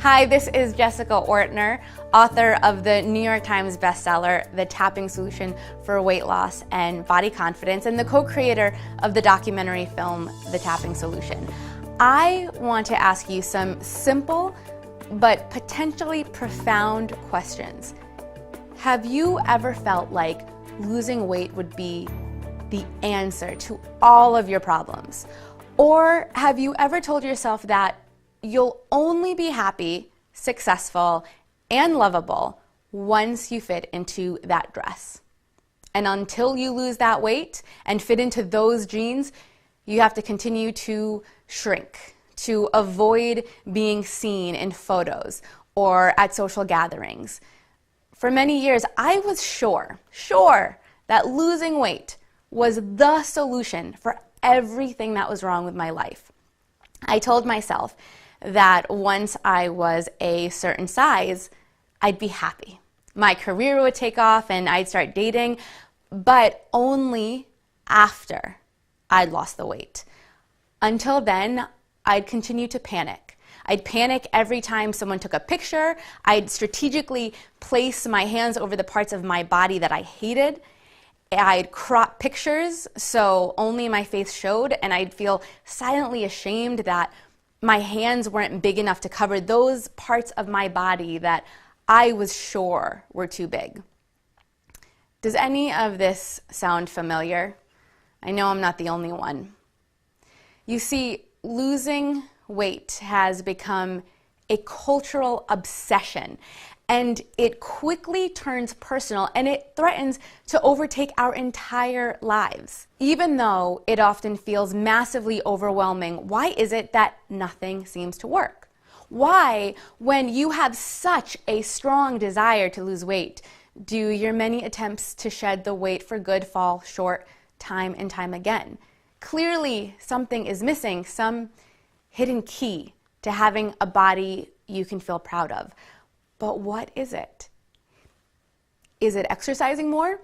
Hi, this is Jessica Ortner, author of the New York Times bestseller, The Tapping Solution for Weight Loss and Body Confidence, and the co-creator of the documentary film, The Tapping Solution. I want to ask you some simple but potentially profound questions. Have you ever felt like losing weight would be the answer to all of your problems? Or have you ever told yourself that you'll only be happy, successful, and lovable once you fit into that dress? And until you lose that weight and fit into those jeans, you have to continue to shrink, to avoid being seen in photos or at social gatherings. For many years, I was sure that losing weight was the solution for everything that was wrong with my life. I told myself that once I was a certain size, I'd be happy. My career would take off and I'd start dating, but only after I'd lost the weight. Until then, I'd continue to panic. I'd panic every time someone took a picture. I'd strategically place my hands over the parts of my body that I hated. I'd crop pictures so only my face showed, and I'd feel silently ashamed that my hands weren't big enough to cover those parts of my body that I was sure were too big. Does any of this sound familiar? I know I'm not the only one. You see, losing weight has become a cultural obsession, and it quickly turns personal, and it threatens to overtake our entire lives. Even though it often feels massively overwhelming, why is it that nothing seems to work? Why, when you have such a strong desire to lose weight, do your many attempts to shed the weight for good fall short time and time again? Clearly, something is missing, some hidden key to having a body you can feel proud of. But what is it? Is it exercising more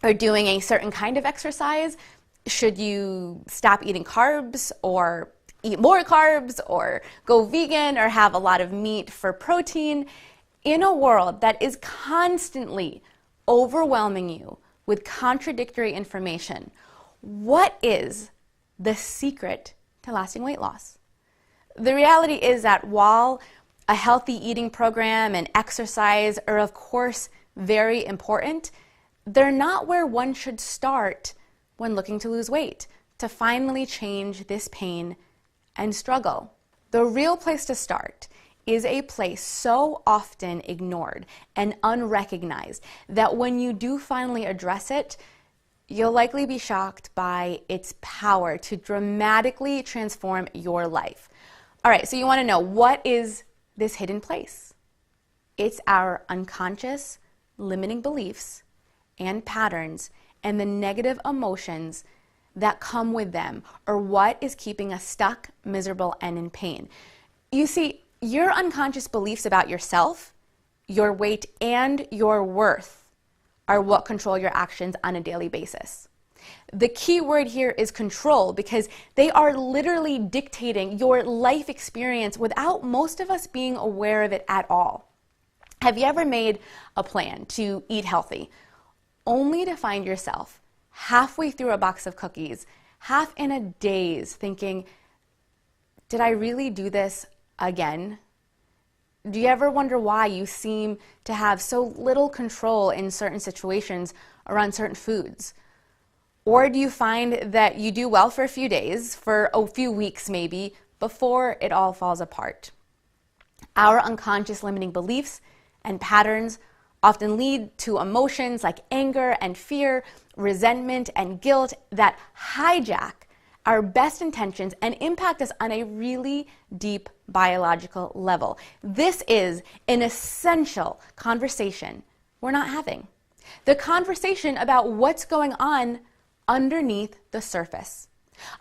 or doing a certain kind of exercise? Should you stop eating carbs or eat more carbs or go vegan or have a lot of meat for protein? In a world that is constantly overwhelming you with contradictory information, what is the secret to lasting weight loss? The reality is that while a healthy eating program and exercise are, of course, very important, they're not where one should start when looking to lose weight, to finally change this pain and struggle. The real place to start is a place so often ignored and unrecognized that when you do finally address it, you'll likely be shocked by its power to dramatically transform your life. All right, so you want to know, what is this hidden place? It's our unconscious limiting beliefs and patterns and the negative emotions that come with them, or what is keeping us stuck, miserable, and in pain. You see, your unconscious beliefs about yourself, your weight, and your worth are what control your actions on a daily basis. The key word here is control, because they are literally dictating your life experience without most of us being aware of it at all. Have you ever made a plan to eat healthy, only to find yourself halfway through a box of cookies, half in a daze, thinking, did I really do this again? Do you ever wonder why you seem to have so little control in certain situations around certain foods? Or do you find that you do well for a few days, for a few weeks maybe, before it all falls apart? Our unconscious limiting beliefs and patterns often lead to emotions like anger and fear, resentment and guilt that hijack our best intentions and impact us on a really deep biological level. This is an essential conversation we're not having. The conversation about what's going on underneath the surface,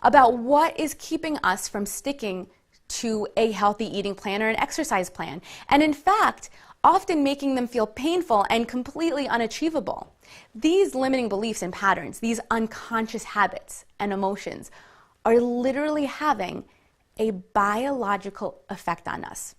about what is keeping us from sticking to a healthy eating plan or an exercise plan, and in fact, often making them feel painful and completely unachievable. These limiting beliefs and patterns, these unconscious habits and emotions, are literally having a biological effect on us.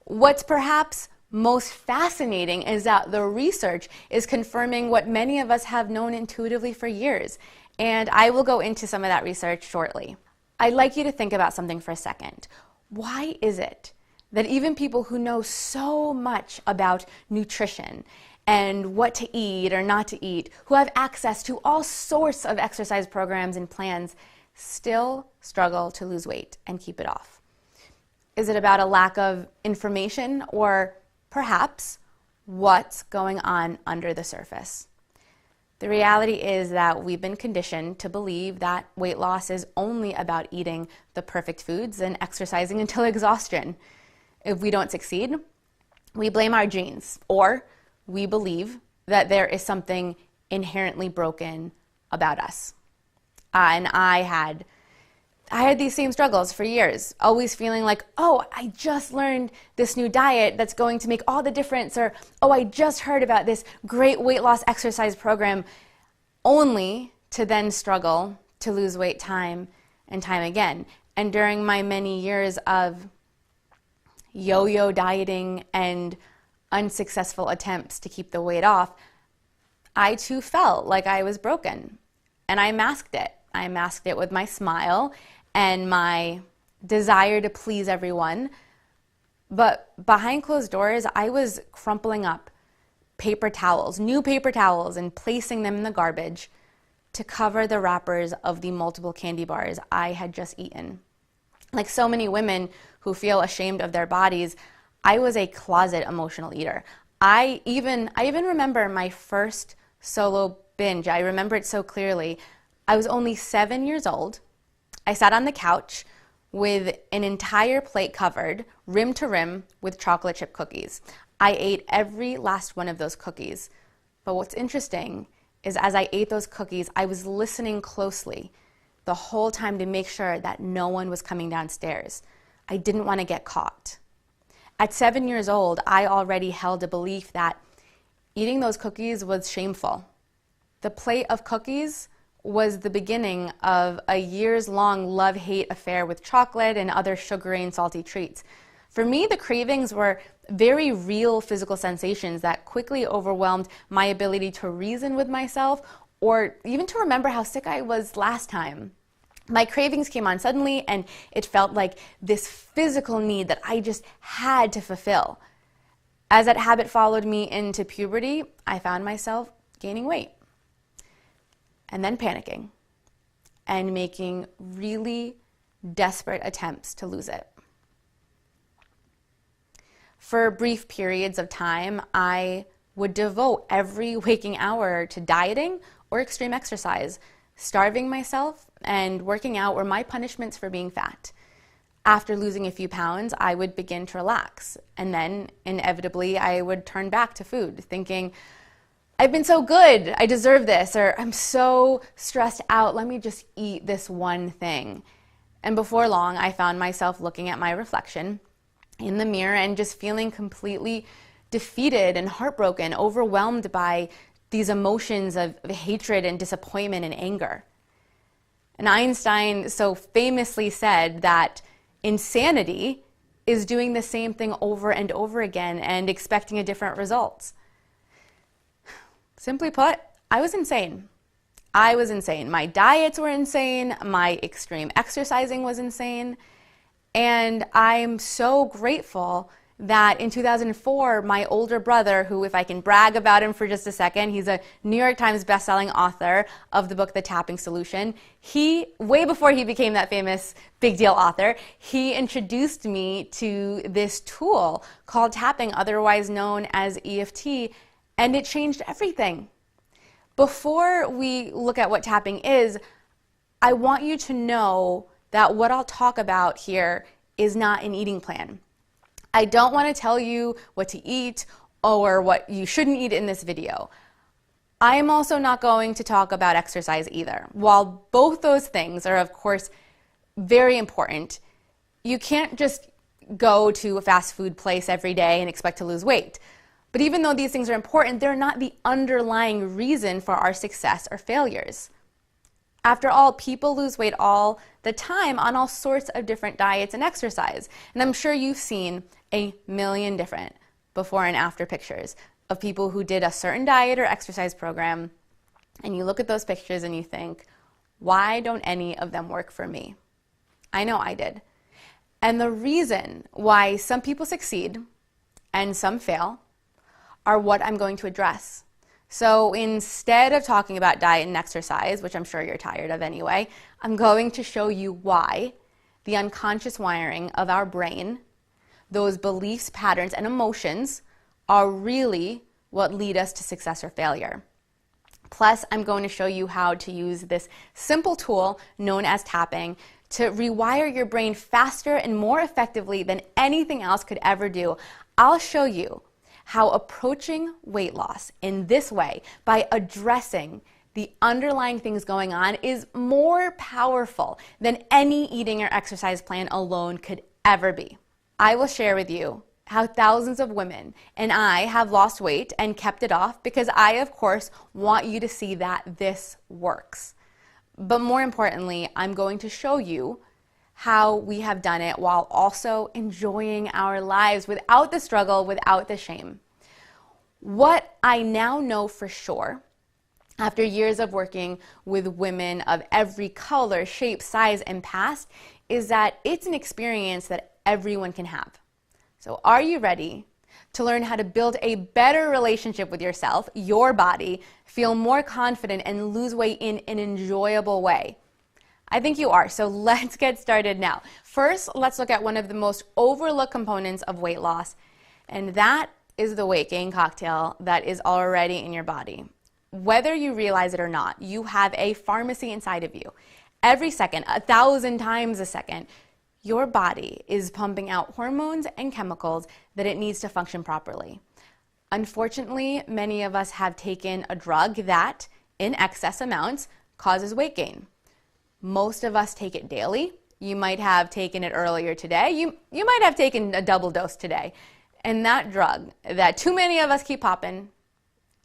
What's perhaps most fascinating is that the research is confirming what many of us have known intuitively for years, and I will go into some of that research shortly. I'd like you to think about something for a second. Why is it that even people who know so much about nutrition and what to eat or not to eat, who have access to all sorts of exercise programs and plans, still struggle to lose weight and keep it off? Is it about a lack of information, or perhaps what's going on under the surface? The reality is that we've been conditioned to believe that weight loss is only about eating the perfect foods and exercising until exhaustion. If we don't succeed, we blame our genes, or we believe that there is something inherently broken about us. And I had these same struggles for years, always feeling like, oh, I just learned this new diet that's going to make all the difference, or, oh, I just heard about this great weight loss exercise program, only to then struggle to lose weight time and time again. And during my many years of yo-yo dieting and unsuccessful attempts to keep the weight off, I too felt like I was broken, and I masked it. I masked it with my smile and my desire to please everyone. But behind closed doors, I was crumpling up paper towels, new paper towels, and placing them in the garbage to cover the wrappers of the multiple candy bars I had just eaten. Like so many women who feel ashamed of their bodies, I was a closet emotional eater. I even remember my first solo binge. I remember it so clearly. I was only 7 years old. I sat on the couch with an entire plate covered, rim to rim, with chocolate chip cookies. I ate every last one of those cookies. But what's interesting is as I ate those cookies, I was listening closely the whole time to make sure that no one was coming downstairs. I didn't want to get caught. At 7 years old, I already held a belief that eating those cookies was shameful. The plate of cookies was the beginning of a years-long love-hate affair with chocolate and other sugary and salty treats. For me, the cravings were very real physical sensations that quickly overwhelmed my ability to reason with myself or even to remember how sick I was last time. My cravings came on suddenly, and it felt like this physical need that I just had to fulfill. As that habit followed me into puberty, I found myself gaining weight, and then panicking and making really desperate attempts to lose it. For brief periods of time, I would devote every waking hour to dieting or extreme exercise. Starving myself and working out were my punishments for being fat. After losing a few pounds, I would begin to relax, and then inevitably I would turn back to food, thinking, I've been so good, I deserve this, or I'm so stressed out, let me just eat this one thing. And before long, I found myself looking at my reflection in the mirror and just feeling completely defeated and heartbroken, overwhelmed by these emotions of hatred and disappointment and anger. And Einstein so famously said that insanity is doing the same thing over and over again and expecting a different result. Simply put, I was insane. I was insane. My diets were insane. My extreme exercising was insane. And I'm so grateful that in 2004, my older brother, who, if I can brag about him for just a second, he's a New York Times bestselling author of the book, The Tapping Solution. He, way before he became that famous big deal author, he introduced me to this tool called tapping, otherwise known as EFT, and it changed everything. Before we look at what tapping is, I want you to know that what I'll talk about here is not an eating plan. I don't want to tell you what to eat or what you shouldn't eat in this video. I am also not going to talk about exercise either. While both those things are, of course, very important, you can't just go to a fast food place every day and expect to lose weight. But even though these things are important, they're not the underlying reason for our success or failures. After all, people lose weight all the time on all sorts of different diets and exercise. And I'm sure you've seen a million different before and after pictures of people who did a certain diet or exercise program. And you look at those pictures and you think, why don't any of them work for me? I know I did. And the reason why some people succeed and some fail are what I'm going to address. So instead of talking about diet and exercise, which I'm sure you're tired of anyway, I'm going to show you why the unconscious wiring of our brain, those beliefs, patterns, and emotions are really what lead us to success or failure. Plus, I'm going to show you how to use this simple tool known as tapping to rewire your brain faster and more effectively than anything else could ever do. I'll show you how approaching weight loss in this way, by addressing the underlying things going on, is more powerful than any eating or exercise plan alone could ever be. I will share with you how thousands of women and I have lost weight and kept it off because I, of course, want you to see that this works. But more importantly, I'm going to show you how we have done it while also enjoying our lives without the struggle, without the shame. What I now know for sure, after years of working with women of every color, shape, size, and past, is that it's an experience that everyone can have. So are you ready to learn how to build a better relationship with yourself, your body, feel more confident, and lose weight in an enjoyable way? I think you are, so let's get started now. First, let's look at one of the most overlooked components of weight loss, and that is the weight gain cocktail that is already in your body. Whether you realize it or not, you have a pharmacy inside of you. Every second, 1,000 times a second, your body is pumping out hormones and chemicals that it needs to function properly. Unfortunately, many of us have taken a drug that, in excess amounts, causes weight gain. Most of us take it daily. You might have taken it earlier today. You might have taken a double dose today. And that drug that too many of us keep popping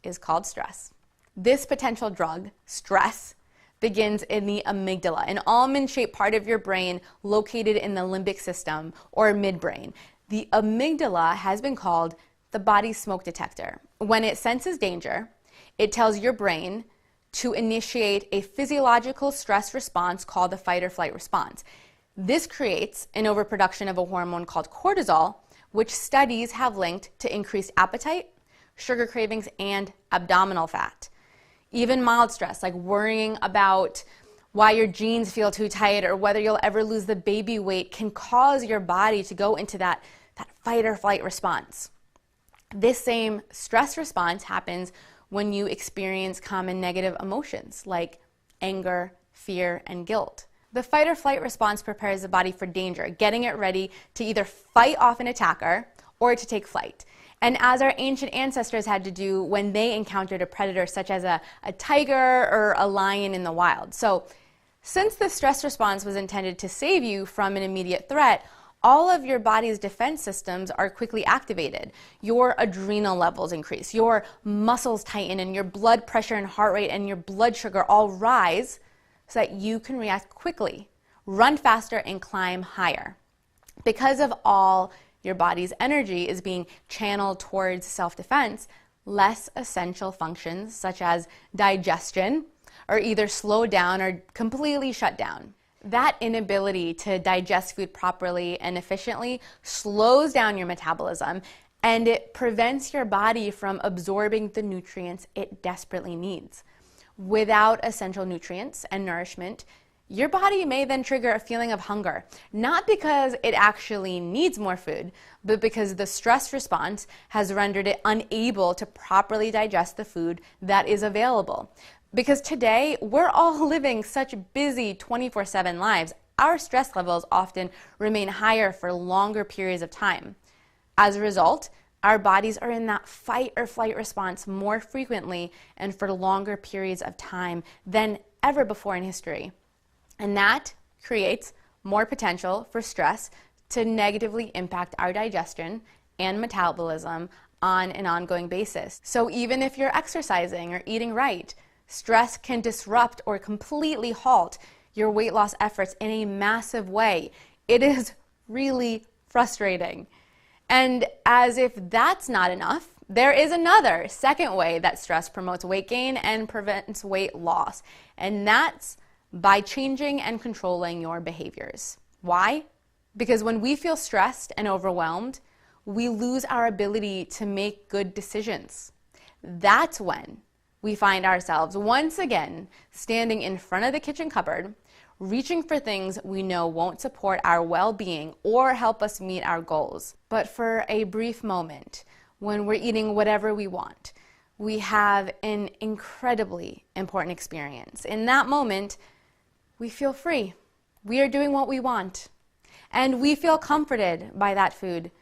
is called stress. This potential drug, stress, begins in the amygdala, an almond-shaped part of your brain located in the limbic system or midbrain. The amygdala has been called the body's smoke detector. When it senses danger, it tells your brain to initiate a physiological stress response called the fight or flight response. This creates an overproduction of a hormone called cortisol, which studies have linked to increased appetite, sugar cravings, and abdominal fat. Even mild stress, like worrying about why your jeans feel too tight or whether you'll ever lose the baby weight, can cause your body to go into that fight or flight response. This same stress response happens when you experience common negative emotions like anger, fear, and guilt. The fight or flight response prepares the body for danger, getting it ready to either fight off an attacker or to take flight. And as our ancient ancestors had to do when they encountered a predator such as a tiger or a lion in the wild. So since the stress response was intended to save you from an immediate threat, all of your body's defense systems are quickly activated. Your adrenal levels increase, your muscles tighten, and your blood pressure and heart rate and your blood sugar all rise so that you can react quickly, run faster, and climb higher. Because of all your body's energy is being channeled towards self-defense, less essential functions such as digestion are either slowed down or completely shut down. That inability to digest food properly and efficiently slows down your metabolism, and it prevents your body from absorbing the nutrients it desperately needs. Without essential nutrients and nourishment, your body may then trigger a feeling of hunger, not because it actually needs more food, but because the stress response has rendered it unable to properly digest the food that is available. Because today, we're all living such busy 24/7 lives, our stress levels often remain higher for longer periods of time. As a result, our bodies are in that fight or flight response more frequently and for longer periods of time than ever before in history. And that creates more potential for stress to negatively impact our digestion and metabolism on an ongoing basis. So even if you're exercising or eating right, Stress can disrupt or completely halt your weight loss efforts in a massive way. It is really frustrating. And as if that's not enough, there is another second way that stress promotes weight gain and prevents weight loss, and that's by changing and controlling your behaviors. Why? Because when we feel stressed and overwhelmed, we lose our ability to make good decisions. That's when we find ourselves once again standing in front of the kitchen cupboard, reaching for things we know won't support our well-being or help us meet our goals. But for a brief moment, when we're eating whatever we want, we have an incredibly important experience. In that moment, we feel free. We are doing what we want. And we feel comforted by that food.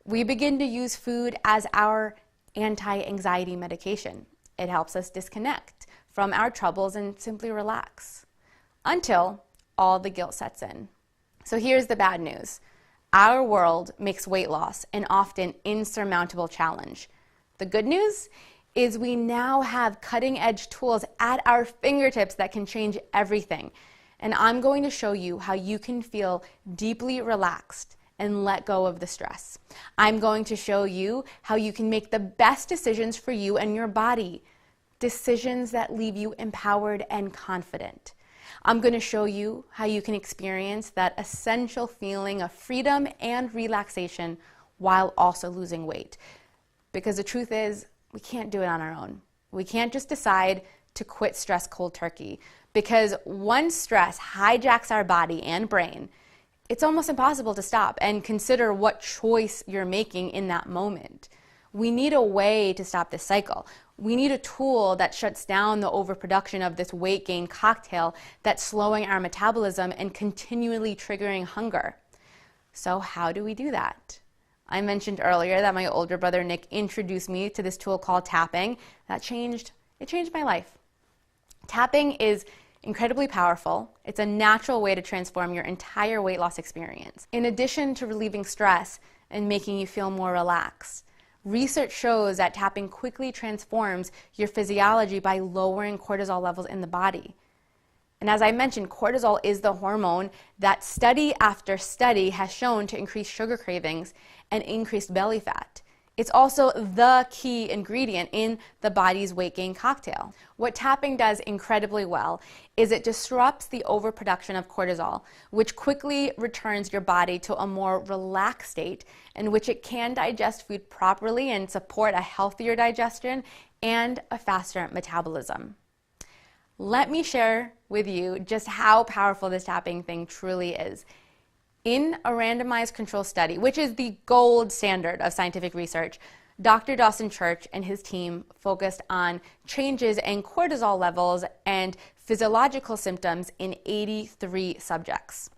We begin to use food as our anti-anxiety medication. It helps us disconnect from our troubles and simply relax until all the guilt sets in. So here's the bad news. Our world makes weight loss an often insurmountable challenge. The good news is we now have cutting-edge tools at our fingertips that can change everything. And I'm going to show you how you can feel deeply relaxed and let go of the stress. I'm going to show you how you can make the best decisions for you and your body, decisions that leave you empowered and confident. I'm going to show you how you can experience that essential feeling of freedom and relaxation while also losing weight. Because the truth is, we can't do it on our own. We can't just decide to quit stress cold turkey, because once stress hijacks our body and brain, it's almost impossible to stop and consider what choice you're making in that moment. We need a way to stop this cycle. We need a tool that shuts down the overproduction of this weight gain cocktail that's slowing our metabolism and continually triggering hunger. So how do we do that? I mentioned earlier that my older brother Nick introduced me to this tool called tapping. It changed my life. Tapping is incredibly powerful. It's a natural way to transform your entire weight loss experience. In addition to relieving stress and making you feel more relaxed, research shows that tapping quickly transforms your physiology by lowering cortisol levels in the body. And as I mentioned, cortisol is the hormone that study after study has shown to increase sugar cravings and increase belly fat. It's also the key ingredient in the body's weight gain cocktail. What tapping does incredibly well is it disrupts the overproduction of cortisol, which quickly returns your body to a more relaxed state in which it can digest food properly and support a healthier digestion and a faster metabolism. Let me share with you just how powerful this tapping thing truly is. In a randomized control study, which is the gold standard of scientific research, Dr. Dawson Church and his team focused on changes in cortisol levels and physiological symptoms in 83 subjects.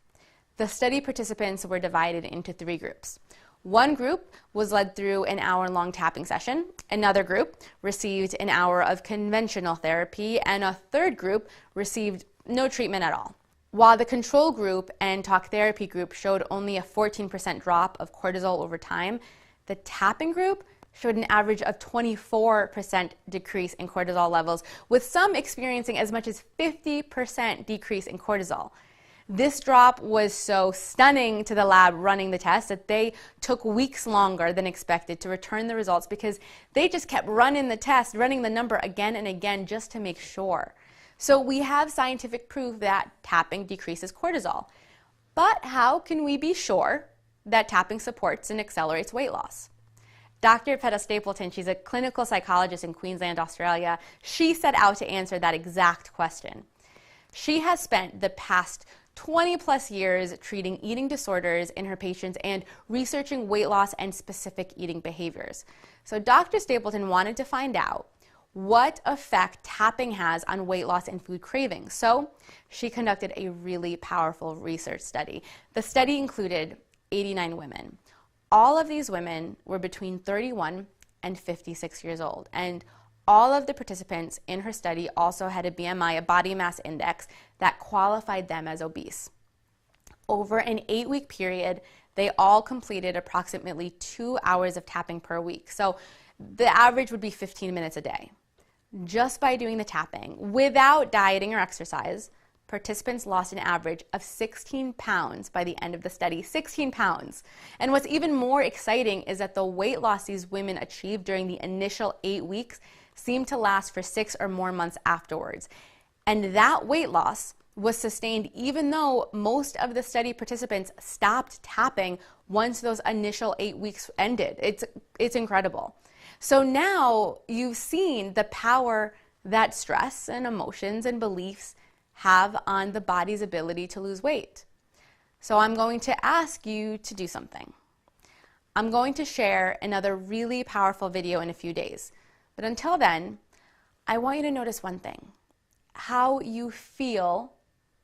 The study participants were divided into 3 groups. One group was led through an hour-long tapping session, another group received an hour of conventional therapy, and a third group received no treatment at all. While the control group and talk therapy group showed only a 14% drop of cortisol over time, the tapping group showed an average of 24% decrease in cortisol levels, with some experiencing as much as 50% decrease in cortisol. This drop was so stunning to the lab running the test that they took weeks longer than expected to return the results, because they just kept running the test, running the number again and again just to make sure. So we have scientific proof that tapping decreases cortisol. But how can we be sure that tapping supports and accelerates weight loss? Dr. Peta Stapleton, she's a clinical psychologist in Queensland, Australia. She set out to answer that exact question. She has spent the past 20 plus years treating eating disorders in her patients and researching weight loss and specific eating behaviors. So Dr. Stapleton wanted to find out what effect tapping has on weight loss and food cravings. So she conducted a really powerful research study. The study included 89 women. All of these women were between 31 and 56 years old. And all of the participants in her study also had a BMI, a body mass index, that qualified them as obese. Over an 8-week period, they all completed approximately 2 hours of tapping per week. So the average would be 15 minutes a day. just by doing the tapping, without dieting or exercise, participants lost an average of 16 pounds by the end of the study. 16 pounds. And what's even more exciting is that the weight loss these women achieved during the initial 8 weeks seemed to last for 6 or more months afterwards. And that weight loss was sustained even though most of the study participants stopped tapping once those initial 8 weeks ended. It's incredible. So now you've seen the power that stress and emotions and beliefs have on the body's ability to lose weight. So I'm going to ask you to do something. I'm going to share another really powerful video in a few days. But until then, I want you to notice one thing: how you feel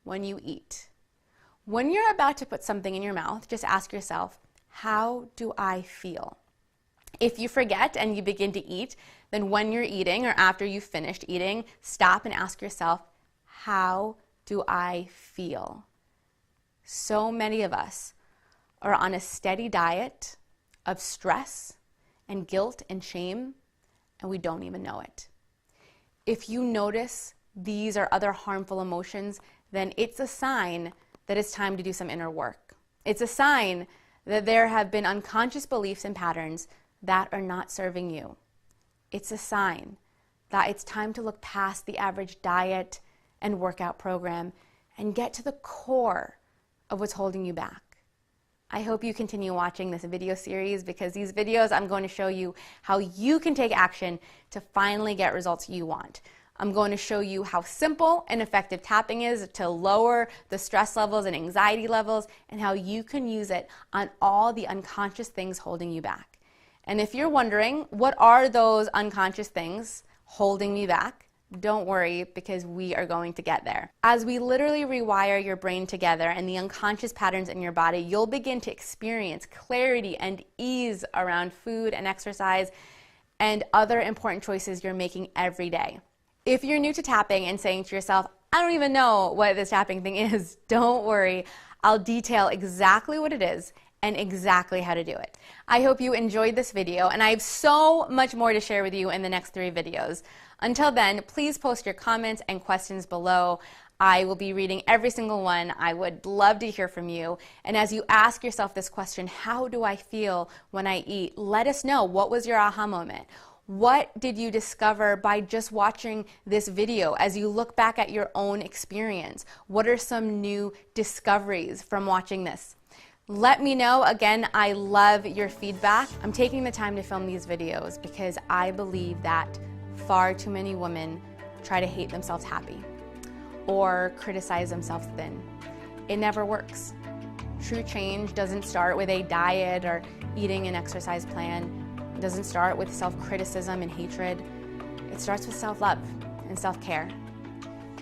when you eat. When you're about to put something in your mouth, just ask yourself, how do I feel? If you forget and you begin to eat, then when you're eating or after you've finished eating, stop and ask yourself, how do I feel? So many of us are on a steady diet of stress and guilt and shame, and we don't even know it. If you notice these or other harmful emotions, then it's a sign that it's time to do some inner work. It's a sign that there have been unconscious beliefs and patterns that are not serving you. It's a sign that it's time to look past the average diet and workout program and get to the core of what's holding you back. I hope you continue watching this video series, because these videos I'm going to show you how you can take action to finally get results you want. I'm going to show you how simple and effective tapping is to lower the stress levels and anxiety levels, and how you can use it on all the unconscious things holding you back. And if you're wondering, what are those unconscious things holding me back? Don't worry, because we are going to get there. As we literally rewire your brain together and the unconscious patterns in your body, you'll begin to experience clarity and ease around food and exercise and other important choices you're making every day. If you're new to tapping and saying to yourself, I don't even know what this tapping thing is, don't worry. I'll detail exactly what it is and exactly how to do it. I hope you enjoyed this video, and I have so much more to share with you in the next 3 videos. Until then, please post your comments and questions below. I will be reading every single one. I would love to hear from you. And as you ask yourself this question, how do I feel when I eat? Let us know, what was your aha moment? What did you discover by just watching this video as you look back at your own experience? What are some new discoveries from watching this? Let me know. Again, I love your feedback. I'm taking the time to film these videos because I believe that far too many women try to hate themselves happy or criticize themselves thin. It never works. True change doesn't start with a diet or eating an exercise plan. It doesn't start with self-criticism and hatred. It starts with self-love and self-care.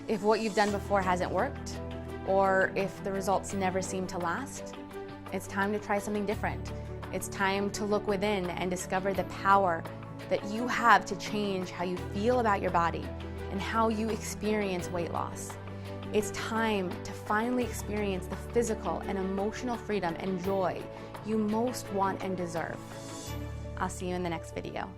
If what you've done before hasn't worked, or if the results never seem to last, it's time to try something different. It's time to look within and discover the power that you have to change how you feel about your body and how you experience weight loss. It's time to finally experience the physical and emotional freedom and joy you most want and deserve. I'll see you in the next video.